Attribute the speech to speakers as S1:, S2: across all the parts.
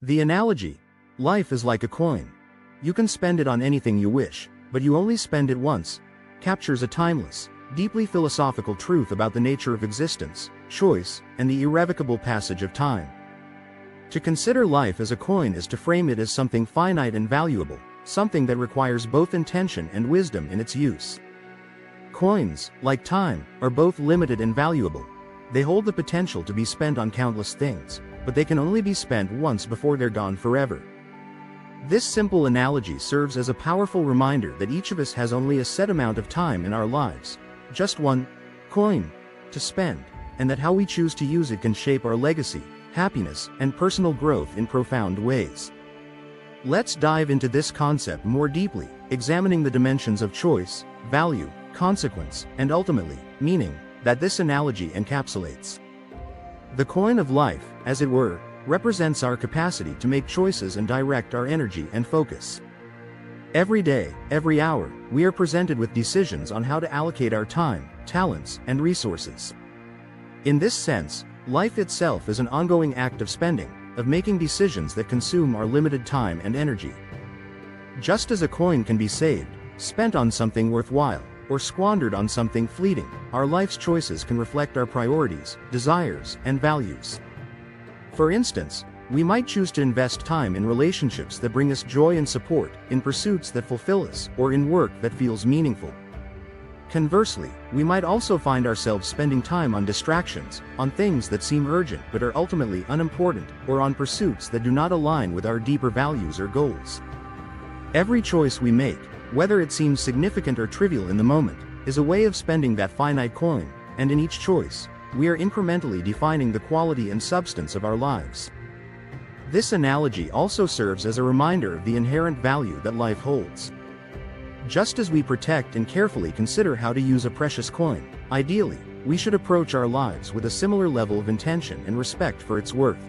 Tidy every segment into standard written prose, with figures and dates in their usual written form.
S1: The analogy, life is like a coin. You can spend it on anything you wish, but you only spend it once, captures a timeless, deeply philosophical truth about the nature of existence, choice, and the irrevocable passage of time. To consider life as a coin is to frame it as something finite and valuable, something that requires both intention and wisdom in its use. Coins, like time, are both limited and valuable. They hold the potential to be spent on countless things, but they can only be spent once before they're gone forever. This simple analogy serves as a powerful reminder that each of us has only a set amount of time in our lives, just one coin, to spend, and that how we choose to use it can shape our legacy, happiness, and personal growth in profound ways. Let's dive into this concept more deeply, examining the dimensions of choice, value, consequence, and ultimately, meaning, that this analogy encapsulates. The coin of life, as it were, represents our capacity to make choices and direct our energy and focus. Every day, every hour, we are presented with decisions on how to allocate our time, talents, and resources. In this sense, life itself is an ongoing act of spending, of making decisions that consume our limited time and energy. Just as a coin can be saved, spent on something worthwhile, or squandered on something fleeting, our life's choices can reflect our priorities, desires, and values. For instance, we might choose to invest time in relationships that bring us joy and support, in pursuits that fulfill us, or in work that feels meaningful. Conversely, we might also find ourselves spending time on distractions, on things that seem urgent but are ultimately unimportant, or on pursuits that do not align with our deeper values or goals. Every choice we make, whether it seems significant or trivial in the moment, is a way of spending that finite coin, and in each choice, we are incrementally defining the quality and substance of our lives. This analogy also serves as a reminder of the inherent value that life holds. Just as we protect and carefully consider how to use a precious coin, ideally, we should approach our lives with a similar level of intention and respect for its worth.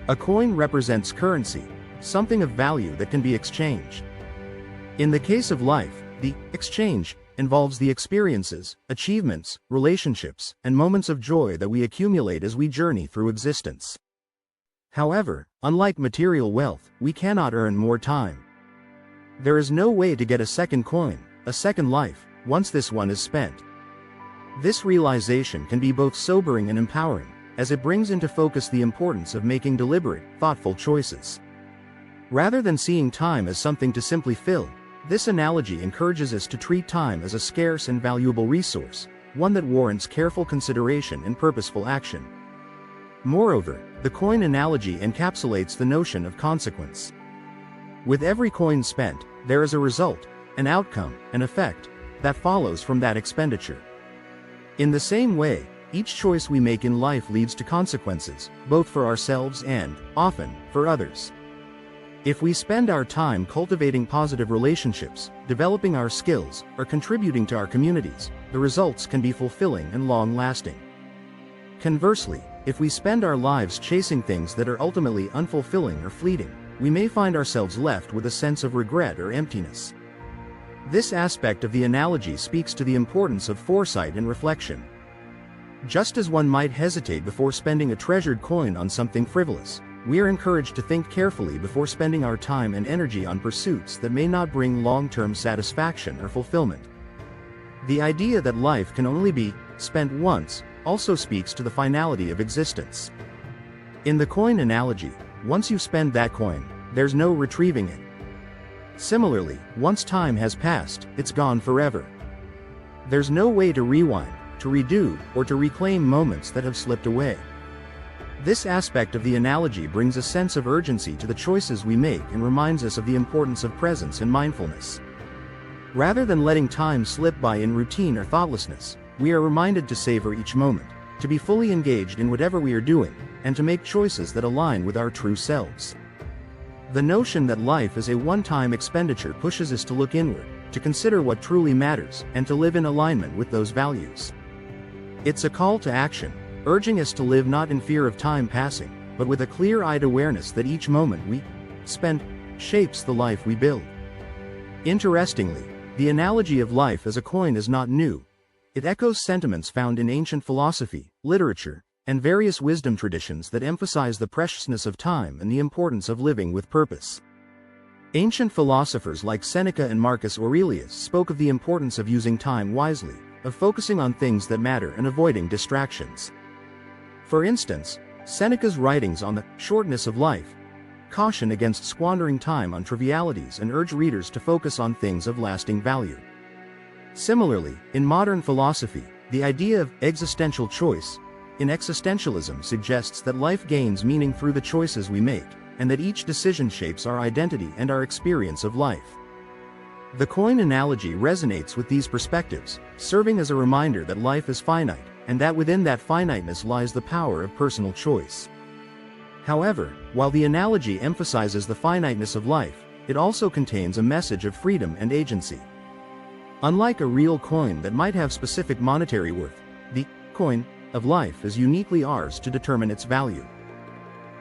S1: A coin represents currency, something of value that can be exchanged. In the case of life, the exchange involves the experiences, achievements, relationships, and moments of joy that we accumulate as we journey through existence. However, unlike material wealth, we cannot earn more time. There is no way to get a second coin, a second life, once this one is spent. This realization can be both sobering and empowering, as it brings into focus the importance of making deliberate, thoughtful choices. Rather than seeing time as something to simply fill, this analogy encourages us to treat time as a scarce and valuable resource, one that warrants careful consideration and purposeful action. Moreover, the coin analogy encapsulates the notion of consequence. With every coin spent, there is a result, an outcome, an effect, that follows from that expenditure. In the same way, each choice we make in life leads to consequences, both for ourselves and, often, for others. If we spend our time cultivating positive relationships, developing our skills, or contributing to our communities, the results can be fulfilling and long-lasting. Conversely, if we spend our lives chasing things that are ultimately unfulfilling or fleeting, we may find ourselves left with a sense of regret or emptiness. This aspect of the analogy speaks to the importance of foresight and reflection. Just as one might hesitate before spending a treasured coin on something frivolous, we are encouraged to think carefully before spending our time and energy on pursuits that may not bring long-term satisfaction or fulfillment. The idea that life can only be spent once also speaks to the finality of existence. In the coin analogy, once you spend that coin, there's no retrieving it. Similarly, once time has passed, it's gone forever. There's no way to rewind, to redo, or to reclaim moments that have slipped away. This aspect of the analogy brings a sense of urgency to the choices we make and reminds us of the importance of presence and mindfulness. Rather than letting time slip by in routine or thoughtlessness, we are reminded to savor each moment, to be fully engaged in whatever we are doing, and to make choices that align with our true selves. The notion that life is a one-time expenditure pushes us to look inward, to consider what truly matters, and to live in alignment with those values. It's a call to action, urging us to live not in fear of time passing, but with a clear-eyed awareness that each moment we spend shapes the life we build. Interestingly, the analogy of life as a coin is not new. It echoes sentiments found in ancient philosophy, literature, and various wisdom traditions that emphasize the preciousness of time and the importance of living with purpose. Ancient philosophers like Seneca and Marcus Aurelius spoke of the importance of using time wisely, of focusing on things that matter and avoiding distractions. For instance, Seneca's writings on the shortness of life caution against squandering time on trivialities and urge readers to focus on things of lasting value. Similarly, in modern philosophy, the idea of existential choice in existentialism suggests that life gains meaning through the choices we make, and that each decision shapes our identity and our experience of life. The coin analogy resonates with these perspectives, serving as a reminder that life is finite, and that within that finiteness lies the power of personal choice. However, while the analogy emphasizes the finiteness of life, it also contains a message of freedom and agency. Unlike a real coin that might have specific monetary worth, the coin of life is uniquely ours to determine its value.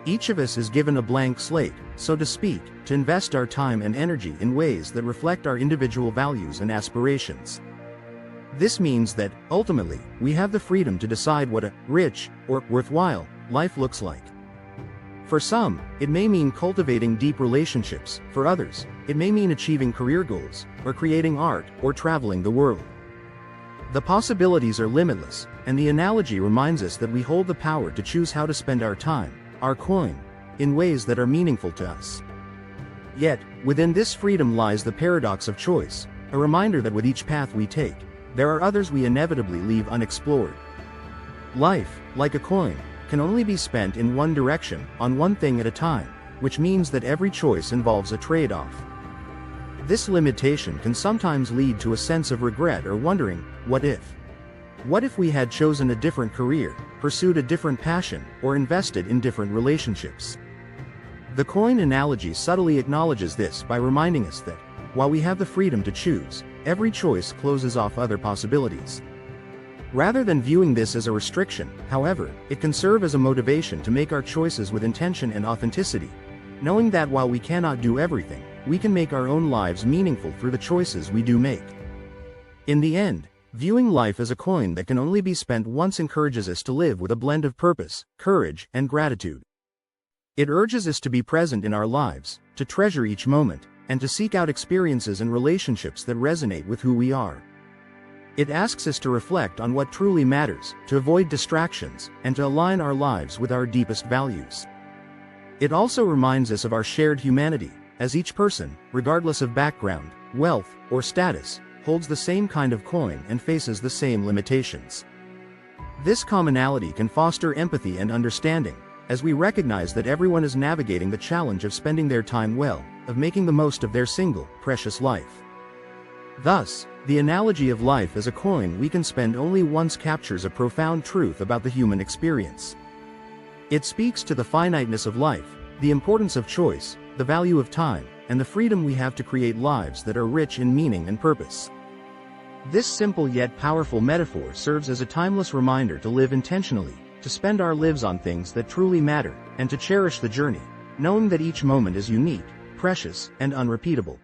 S1: Each of us is given a blank slate, so to speak, to invest our time and energy in ways that reflect our individual values and aspirations. This means that, ultimately, we have the freedom to decide what a rich or worthwhile life looks like. For some, it may mean cultivating deep relationships. For others, it may mean achieving career goals, or creating art, or traveling the world. The possibilities are limitless, and the analogy reminds us that we hold the power to choose how to spend our time, our coin, in ways that are meaningful to us. Yet, within this freedom lies the paradox of choice, a reminder that with each path we take, there are others we inevitably leave unexplored. Life, like a coin, can only be spent in one direction, on one thing at a time, which means that every choice involves a trade-off. This limitation can sometimes lead to a sense of regret or wondering, what if? What if we had chosen a different career, pursued a different passion, or invested in different relationships? The coin analogy subtly acknowledges this by reminding us that, while we have the freedom to choose, every choice closes off other possibilities. Rather than viewing this as a restriction, however, it can serve as a motivation to make our choices with intention and authenticity, knowing that while we cannot do everything, we can make our own lives meaningful through the choices we do make. In the end, viewing life as a coin that can only be spent once encourages us to live with a blend of purpose, courage, and gratitude. It urges us to be present in our lives, to treasure each moment, and to seek out experiences and relationships that resonate with who we are. It asks us to reflect on what truly matters, to avoid distractions, and to align our lives with our deepest values. It also reminds us of our shared humanity, as each person, regardless of background, wealth, or status, holds the same kind of coin and faces the same limitations. This commonality can foster empathy and understanding, as we recognize that everyone is navigating the challenge of spending their time well, of making the most of their single, precious life. Thus, the analogy of life as a coin we can spend only once captures a profound truth about the human experience. It speaks to the finiteness of life, the importance of choice, the value of time, and the freedom we have to create lives that are rich in meaning and purpose. This simple yet powerful metaphor serves as a timeless reminder to live intentionally, to spend our lives on things that truly matter, and to cherish the journey, knowing that each moment is unique, precious, and unrepeatable.